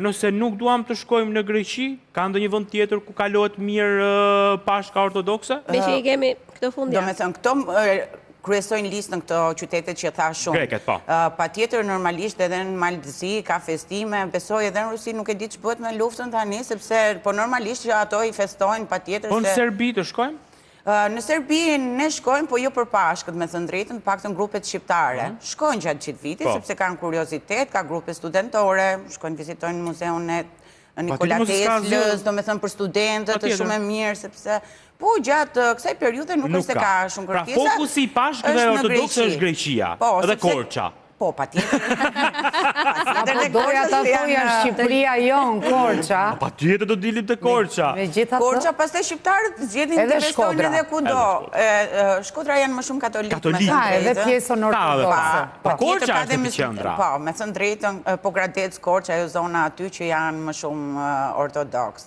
nëse nuk duam të shkojmë në Greqi, ka ndonjë vend tjetër ku kalohet mirë Pashka ortodokse? Me që i kemi këtë fundja. Do me thënë, këto kryesojnë listë në këto qytetet që tha shumë. Greket, po. Pa tjetër, normalisht edhe në Maldëzi, ka festime, besoj edhe në Rusi nuk e di që bëhet me luftën tani, sepse, po normalisht që ato i festojnë pa tjetër. Po në Serbi të shkojmë? Në Serbi ne shkojmë, po jo për Pashkët, me thënë drejtën, paktën grupet shqiptare. Shkojnë gjatë qitë viti, sepse kanë kuriozitet, ka grupe studentore, shkojnë vizitojnë muzeun e Nikola Teslës, do me thënë për studentët, është shumë e mirë, sepse po gjatë kësaj periude nuk është se ka shumë kërkesa. Pra fokusi i Pashkëve ortodokse është Greqia, edhe Korça. Po, pa tjetër. Apo doja të thoja Shqipëria jonë, Korça. Pa tjetër do dilim të Korça. Korça, pas të shqiptarët zgjedhin të investojnë edhe kudo. Shkodra janë më shumë katolikë. Ka, edhe pjesën ortodokse. Pa Korça është të qendra. Po, me thënë drejtën, po Gradec, Korça, ajo zona aty që janë më shumë ortodoks.